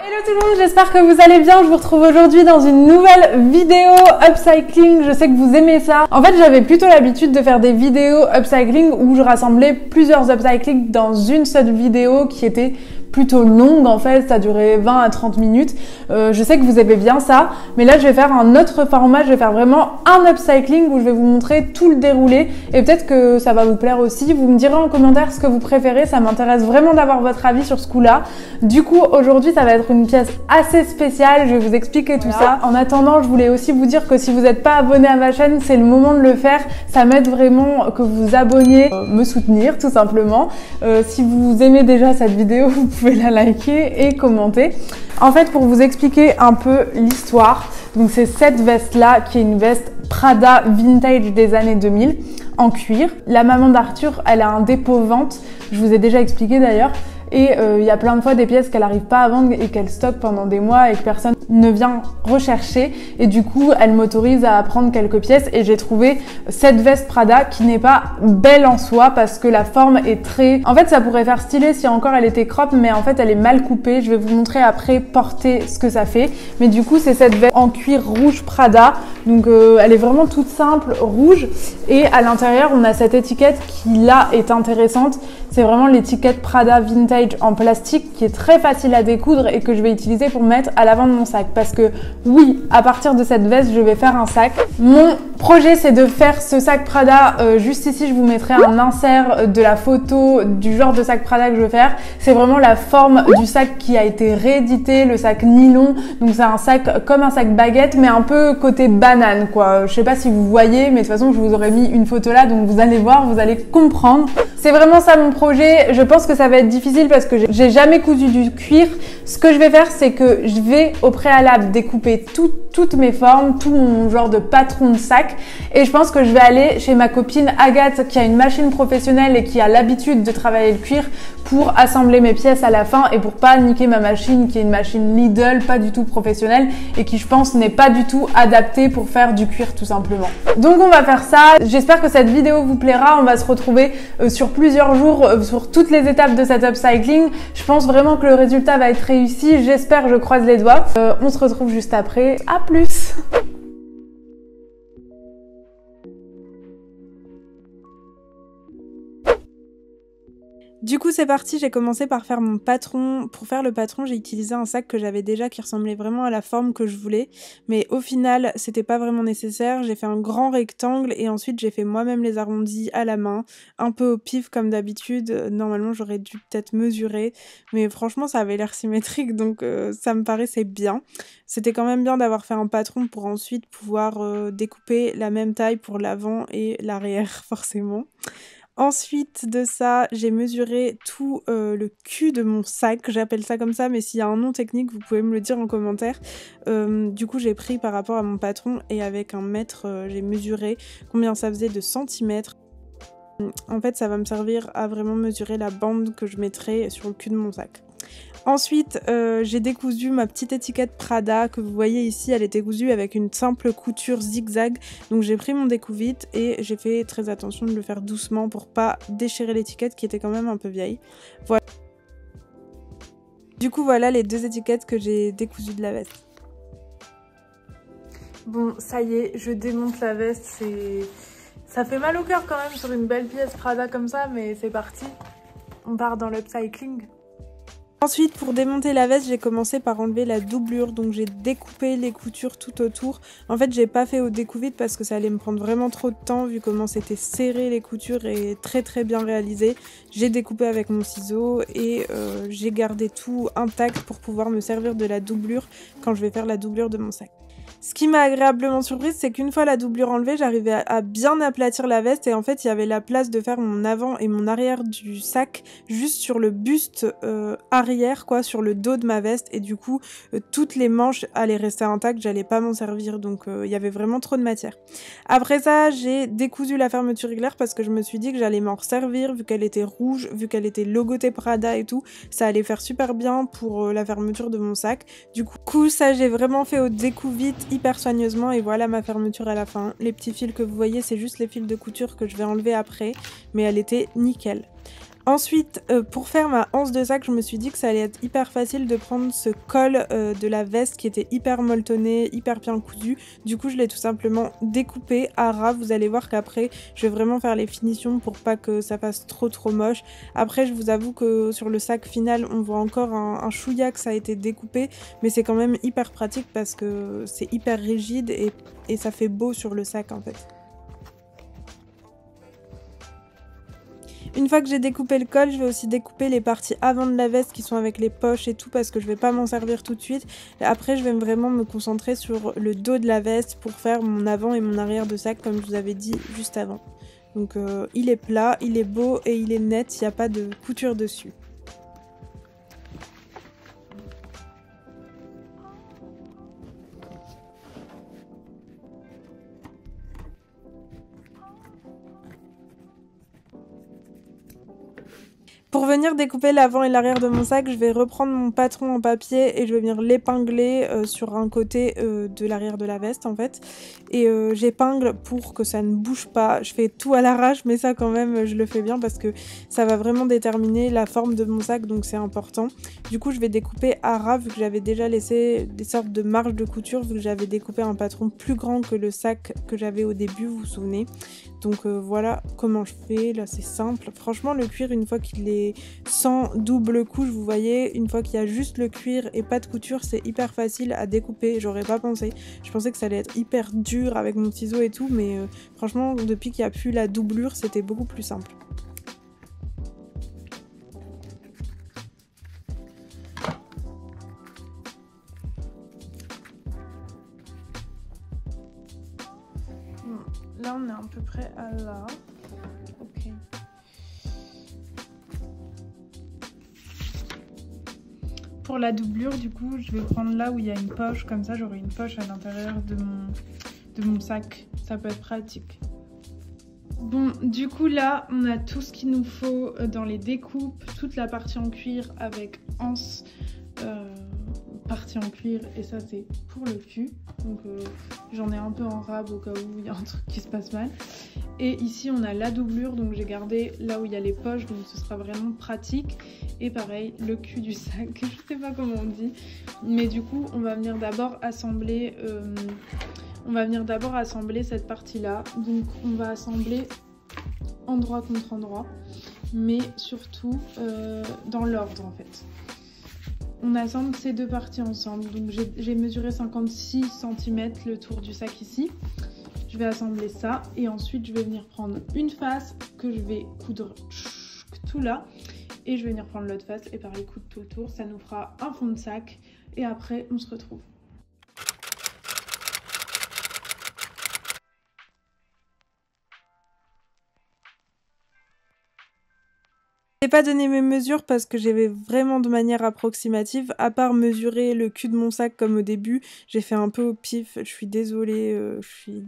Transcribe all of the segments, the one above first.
Hello tout le monde, j'espère que vous allez bien. Je vous retrouve aujourd'hui dans une nouvelle vidéo upcycling. Je sais que vous aimez ça. En fait, j'avais plutôt l'habitude de faire des vidéos upcycling où je rassemblais plusieurs upcycling dans une seule vidéo qui était plutôt longue en fait, ça durait 20 à 30 minutes. Je sais que vous aimez bien ça, mais là je vais faire un autre format, je vais faire vraiment un upcycling où je vais vous montrer tout le déroulé et peut-être que ça va vous plaire aussi. Vous me direz en commentaire ce que vous préférez, ça m'intéresse vraiment d'avoir votre avis sur ce coup-là. Du coup, aujourd'hui ça va être une pièce assez spéciale, je vais vous expliquer tout ça. En attendant, je voulais aussi vous dire que si vous n'êtes pas abonné à ma chaîne, c'est le moment de le faire. Ça m'aide vraiment que vous vous abonniez, me soutenir tout simplement. Si vous aimez déjà cette vidéo, vous pouvez la liker et commenter. En fait, pour vous expliquer un peu l'histoire, donc c'est cette veste là qui est une veste Prada vintage des années 2000 en cuir. La maman d'Arthur, elle a un dépôt vente, je vous ai déjà expliqué d'ailleurs. Et il y a plein de fois des pièces qu'elle n'arrive pas à vendre et qu'elle stocke pendant des mois et que personne ne vient rechercher. Et du coup, elle m'autorise à prendre quelques pièces. Et j'ai trouvé cette veste Prada qui n'est pas belle en soi parce que la forme est très... En fait, ça pourrait faire stylé si encore elle était crop, mais en fait, elle est mal coupée. Je vais vous montrer après porter ce que ça fait. Mais du coup, c'est cette veste en cuir rouge Prada. Donc, elle est vraiment toute simple, rouge. Et à l'intérieur, on a cette étiquette qui, là, est intéressante. C'est vraiment l'étiquette Prada Vintage en plastique qui est très facile à découdre et que je vais utiliser pour mettre à l'avant de mon sac. Parce que oui, à partir de cette veste, je vais faire un sac. Mon projet, c'est de faire ce sac Prada. Juste ici, je vous mettrai un insert de la photo du genre de sac Prada que je veux faire. C'est vraiment la forme du sac qui a été réédité, le sac nylon. Donc c'est un sac comme un sac baguette, mais un peu côté banane, quoi. Je sais pas si vous voyez, mais de toute façon, je vous aurais mis une photo là, donc vous allez voir, vous allez comprendre. C'est vraiment ça mon projet. Je pense que ça va être difficile parce que j'ai jamais cousu du cuir. Ce que je vais faire, c'est que je vais au préalable découper toutes mes formes, tout mon genre de patron de sac. Et je pense que je vais aller chez ma copine Agathe qui a une machine professionnelle et qui a l'habitude de travailler le cuir pour assembler mes pièces à la fin et pour pas niquer ma machine qui est une machine Lidl, pas du tout professionnelle et qui je pense n'est pas du tout adaptée pour faire du cuir tout simplement. Donc on va faire ça. J'espère que cette vidéo vous plaira. On va se retrouver sur plusieurs jours sur toutes les étapes de cet upcycling. Je pense vraiment que le résultat va être réussi. J'espère, je croise les doigts. On se retrouve juste après. À plus! Du coup, c'est parti, j'ai commencé par faire mon patron. Pour faire le patron, j'ai utilisé un sac que j'avais déjà qui ressemblait vraiment à la forme que je voulais. Mais au final, c'était pas vraiment nécessaire. J'ai fait un grand rectangle et ensuite j'ai fait moi-même les arrondis à la main. Un peu au pif comme d'habitude. Normalement, j'aurais dû peut-être mesurer. Mais franchement, ça avait l'air symétrique donc ça me paraissait bien. C'était quand même bien d'avoir fait un patron pour ensuite pouvoir découper la même taille pour l'avant et l'arrière forcément. Ensuite de ça, j'ai mesuré tout le cul de mon sac, j'appelle ça comme ça, mais s'il y a un nom technique, vous pouvez me le dire en commentaire. Du coup, j'ai pris par rapport à mon patron et avec un mètre, j'ai mesuré combien ça faisait de centimètres. En fait, ça va me servir à vraiment mesurer la bande que je mettrai sur le cul de mon sac. Ensuite, j'ai décousu ma petite étiquette Prada que vous voyez ici, elle était cousue avec une simple couture zigzag. Donc j'ai pris mon découvite et j'ai fait très attention de le faire doucement pour pas déchirer l'étiquette qui était quand même un peu vieille. Voilà. Du coup, voilà les deux étiquettes que j'ai décousues de la veste. Bon, ça y est, je démonte la veste, ça fait mal au cœur quand même sur une belle pièce Prada comme ça, mais c'est parti. On part dans l'upcycling. Ensuite, pour démonter la veste, j'ai commencé par enlever la doublure, donc j'ai découpé les coutures tout autour. En fait, j'ai pas fait au découvite parce que ça allait me prendre vraiment trop de temps vu comment c'était serré les coutures et très bien réalisé. J'ai découpé avec mon ciseau et j'ai gardé tout intact pour pouvoir me servir de la doublure quand je vais faire la doublure de mon sac. Ce qui m'a agréablement surprise, c'est qu'une fois la doublure enlevée, j'arrivais à bien aplatir la veste et en fait il y avait la place de faire mon avant et mon arrière du sac juste sur le buste arrière, quoi, sur le dos de ma veste et du coup toutes les manches allaient rester intactes, j'allais pas m'en servir donc il y avait vraiment trop de matière. Après ça, j'ai décousu la fermeture éclair parce que je me suis dit que j'allais m'en resservir vu qu'elle était rouge, vu qu'elle était logotée Prada et tout, ça allait faire super bien pour la fermeture de mon sac. Du coup ça j'ai vraiment fait au découvite hyper soigneusement et voilà ma fermeture à la fin. Les petits fils que vous voyez, c'est juste les fils de couture que je vais enlever après, mais elle était nickel. Ensuite, pour faire ma anse de sac, je me suis dit que ça allait être hyper facile de prendre ce col de la veste qui était hyper molletonné, hyper bien cousu. Du coup, je l'ai tout simplement découpé à ras. Vous allez voir qu'après, je vais vraiment faire les finitions pour pas que ça fasse trop moche. Après, je vous avoue que sur le sac final, on voit encore un chouïa que ça a été découpé, mais c'est quand même hyper pratique parce que c'est hyper rigide et ça fait beau sur le sac en fait. Une fois que j'ai découpé le col, je vais aussi découper les parties avant de la veste qui sont avec les poches et tout parce que je vais pas m'en servir tout de suite. Après, je vais vraiment me concentrer sur le dos de la veste pour faire mon avant et mon arrière de sac comme je vous avais dit juste avant. Donc il est plat, il est beau et il est net, il n'y a pas de couture dessus. Pour venir découper l'avant et l'arrière de mon sac, je vais reprendre mon patron en papier et je vais venir l'épingler sur un côté de l'arrière de la veste en fait. Et j'épingle pour que ça ne bouge pas. Je fais tout à l'arrache mais ça quand même je le fais bien parce que ça va vraiment déterminer la forme de mon sac donc c'est important. Du coup je vais découper à ras vu que j'avais déjà laissé des sortes de marges de couture vu que j'avais découpé un patron plus grand que le sac que j'avais au début, vous vous souvenez. Donc voilà comment je fais, là c'est simple. Franchement le cuir une fois qu'il est sans double couche, vous voyez, une fois qu'il y a juste le cuir et pas de couture, c'est hyper facile à découper. J'aurais pas pensé. Je pensais que ça allait être hyper dur avec mon ciseau et tout, mais franchement, depuis qu'il n'y a plus la doublure, c'était beaucoup plus simple. Bon, là, on est à peu près à là. Ok. Pour la doublure, du coup, je vais prendre là où il y a une poche, comme ça j'aurai une poche à l'intérieur de mon sac. Ça peut être pratique. Bon, du coup là, on a tout ce qu'il nous faut dans les découpes, toute la partie en cuir avec anse, partie en cuir, et ça c'est pour le cul. Donc j'en ai un peu en rab au cas où il y a un truc qui se passe mal. Et ici on a la doublure, donc j'ai gardé là où il y a les poches, donc ce sera vraiment pratique. Et pareil, le cul du sac, je sais pas comment on dit. Mais du coup, on va venir d'abord assembler cette partie-là. Donc on va assembler endroit contre endroit, mais surtout dans l'ordre en fait. On assemble ces deux parties ensemble. Donc j'ai mesuré 56 cm le tour du sac ici. Je vais assembler ça et ensuite je vais venir prendre une face que je vais coudre tout là. Et je vais venir prendre l'autre face et pareil coudre tout le tour. Ça nous fera un fond de sac et après on se retrouve. Je n'ai pas donné mes mesures parce que j'avais vraiment de manière approximative, à part mesurer le cul de mon sac comme au début, j'ai fait un peu au pif, je suis désolée, je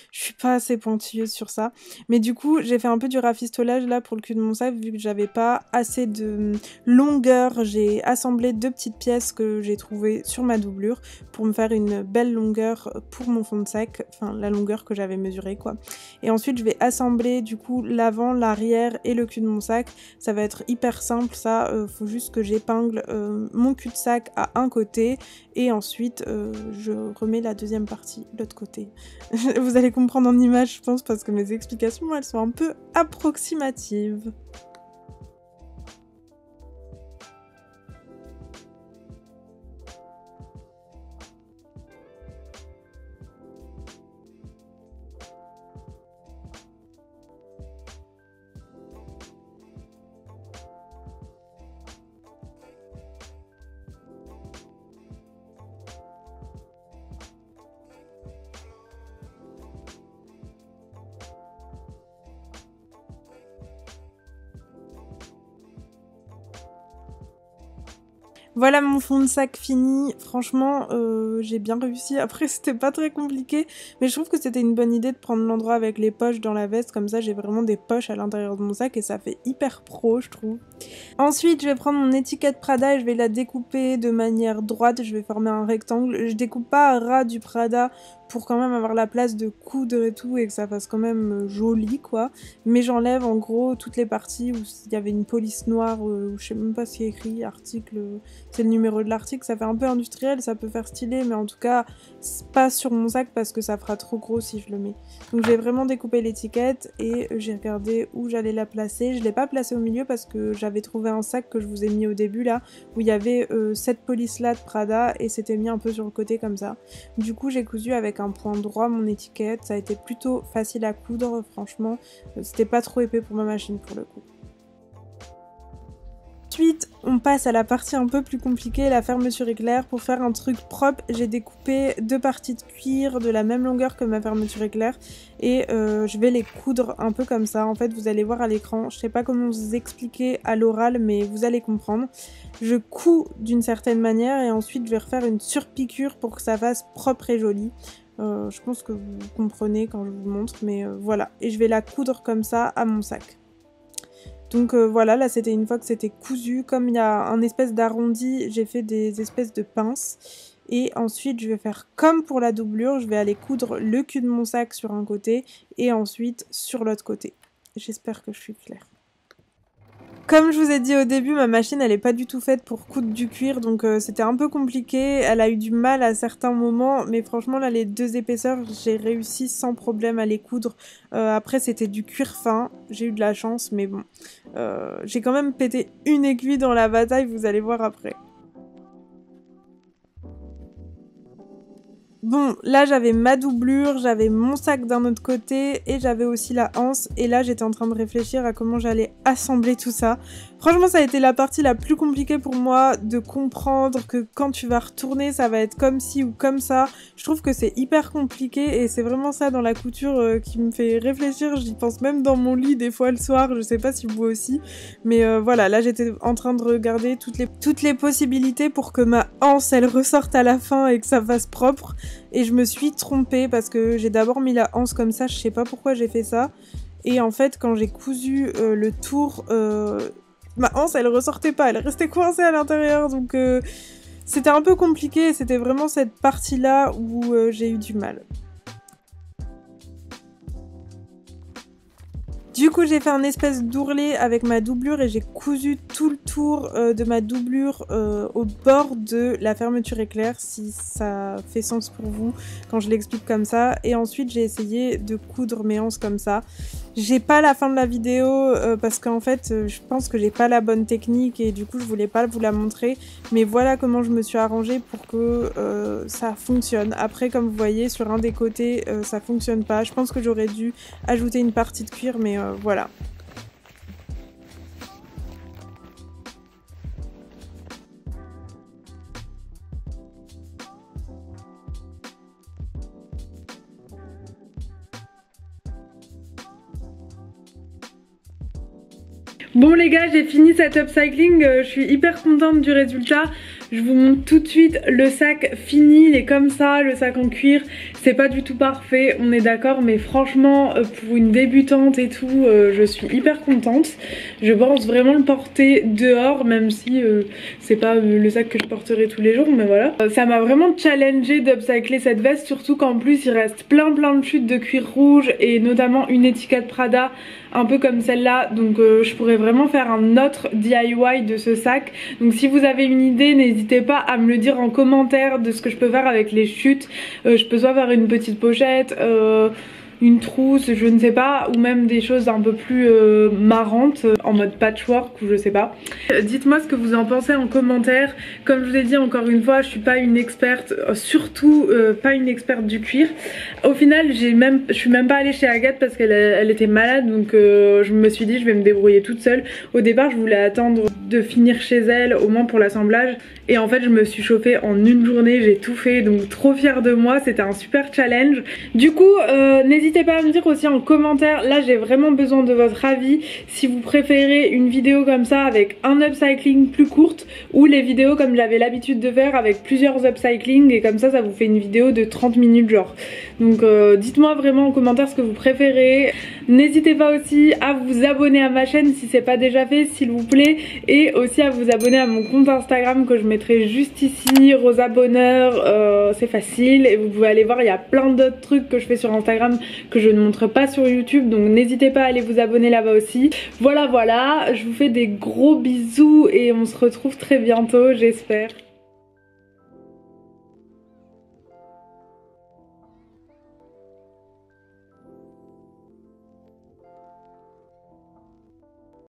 suis pas assez pointilleuse sur ça. Mais du coup, j'ai fait un peu du rafistolage là pour le cul de mon sac vu que j'avais pas assez de longueur. J'ai assemblé deux petites pièces que j'ai trouvées sur ma doublure pour me faire une belle longueur pour mon fond de sac, enfin la longueur que j'avais mesurée quoi. Et ensuite, je vais assembler du coup l'avant, l'arrière et le cul de mon sac. Ça va être hyper simple, ça, faut juste que j'épingle mon cul-de-sac à un côté et ensuite je remets la deuxième partie de l'autre côté. Vous allez comprendre en image, je pense, parce que mes explications, elles sont un peu approximatives. Voilà mon fond de sac fini, franchement j'ai bien réussi, après c'était pas très compliqué, mais je trouve que c'était une bonne idée de prendre l'endroit avec les poches dans la veste, comme ça j'ai vraiment des poches à l'intérieur de mon sac et ça fait hyper pro je trouve. Ensuite je vais prendre mon étiquette Prada et je vais la découper de manière droite, je vais former un rectangle, je découpe pas à ras du Prada pour quand même avoir la place de coudre et tout et que ça fasse quand même joli quoi. Mais j'enlève en gros toutes les parties où il y avait une police noire, où je sais même pas ce qui est écrit, article, c'est le numéro de l'article, ça fait un peu industriel, ça peut faire stylé, mais en tout cas pas sur mon sac parce que ça fera trop gros si je le mets. Donc j'ai vraiment découpé l'étiquette et j'ai regardé où j'allais la placer. Je l'ai pas placée au milieu parce que j'avais trouvé un sac que je vous ai mis au début là, où il y avait cette police là de Prada et c'était mis un peu sur le côté comme ça. Du coup j'ai cousu avec un point droit mon étiquette, ça a été plutôt facile à coudre franchement, c'était pas trop épais pour ma machine pour le coup. Ensuite, on passe à la partie un peu plus compliquée, la fermeture éclair. Pour faire un truc propre, j'ai découpé 2 parties de cuir de la même longueur que ma fermeture éclair et je vais les coudre un peu comme ça. En fait, vous allez voir à l'écran, je sais pas comment vous expliquer à l'oral, mais vous allez comprendre. Je couds d'une certaine manière et ensuite je vais refaire une surpiqûre pour que ça fasse propre et joli. Je pense que vous comprenez quand je vous montre, mais voilà. Et je vais la coudre comme ça à mon sac. Donc voilà, là c'était une fois que c'était cousu, comme il y a un espèce d'arrondi, j'ai fait des espèces de pinces. Et ensuite je vais faire comme pour la doublure, je vais aller coudre le cul de mon sac sur un côté et ensuite sur l'autre côté. J'espère que je suis claire. Comme je vous ai dit au début, ma machine elle est pas du tout faite pour coudre du cuir, donc c'était un peu compliqué, elle a eu du mal à certains moments, mais franchement là les 2 épaisseurs j'ai réussi sans problème à les coudre. Après c'était du cuir fin, j'ai eu de la chance, mais bon, j'ai quand même pété une aiguille dans la bataille, vous allez voir après. Bon, là j'avais ma doublure, j'avais mon sac d'un autre côté et j'avais aussi la anse et là j'étais en train de réfléchir à comment j'allais assembler tout ça. Franchement ça a été la partie la plus compliquée pour moi de comprendre que quand tu vas retourner ça va être comme ci ou comme ça. Je trouve que c'est hyper compliqué et c'est vraiment ça dans la couture qui me fait réfléchir, j'y pense même dans mon lit des fois le soir, je sais pas si vous aussi. Mais voilà, là j'étais en train de regarder toutes les possibilités pour que ma anse elle ressorte à la fin et que ça fasse propre. Et je me suis trompée parce que j'ai d'abord mis la anse comme ça, je sais pas pourquoi j'ai fait ça. Et en fait quand j'ai cousu le tour, ma anse elle ressortait pas, elle restait coincée à l'intérieur. Donc c'était un peu compliqué, c'était vraiment cette partie là où j'ai eu du mal. Du coup j'ai fait un espèce d'ourlet avec ma doublure et j'ai cousu tout le tour de ma doublure au bord de la fermeture éclair, si ça fait sens pour vous quand je l'explique comme ça. Et ensuite j'ai essayé de coudre mes anses comme ça. J'ai pas la fin de la vidéo parce qu'en fait je pense que j'ai pas la bonne technique et du coup je voulais pas vous la montrer. Mais voilà comment je me suis arrangée pour que ça fonctionne. Après comme vous voyez sur un des côtés ça fonctionne pas. Je pense que j'aurais dû ajouter une partie de cuir mais voilà. Bon les gars, j'ai fini cet upcycling, je suis hyper contente du résultat. Je vous montre tout de suite le sac fini, il est comme ça, le sac en cuir. C'est pas du tout parfait, on est d'accord, mais franchement pour une débutante et tout, je suis hyper contente. Je pense vraiment le porter dehors, même si c'est pas le sac que je porterai tous les jours, mais voilà. Ça m'a vraiment challengé d'upcycler cette veste, surtout qu'en plus il reste plein de chutes de cuir rouge et notamment une étiquette Prada un peu comme celle-là, donc je pourrais vraiment faire un autre DIY de ce sac. Donc si vous avez une idée, n'hésitez pas à me le dire en commentaire de ce que je peux faire avec les chutes. Je peux soit faire une petite pochette, une trousse, je ne sais pas, ou même des choses un peu plus marrantes en mode patchwork ou je sais pas. Dites-moi ce que vous en pensez en commentaire. Comme je vous ai dit encore une fois, je suis pas une experte, surtout pas une experte du cuir. Au final je suis même pas allée chez Agathe parce qu'elle était malade, donc je me suis dit je vais me débrouiller toute seule. Au départ je voulais attendre de finir chez elle au moins pour l'assemblage et en fait je me suis chauffée en une journée, j'ai tout fait, donc trop fière de moi, c'était un super challenge. Du coup n'hésitez pas à me dire aussi en commentaire, là j'ai vraiment besoin de votre avis, si vous préférez une vidéo comme ça avec un upcycling plus courte ou les vidéos comme j'avais l'habitude de faire avec plusieurs upcycling et comme ça vous fait une vidéo de 30 minutes genre. Donc dites-moi vraiment en commentaire ce que vous préférez. N'hésitez pas aussi à vous abonner à ma chaîne si c'est pas déjà fait, s'il vous plaît, et aussi à vous abonner à mon compte Instagram que je mettrai juste ici, Rosa Bonheur, c'est facile, et vous pouvez aller voir, il y a plein d'autres trucs que je fais sur Instagram que je ne montre pas sur YouTube, donc n'hésitez pas à aller vous abonner là-bas aussi. Voilà, je vous fais des gros bisous et on se retrouve très bientôt, j'espère.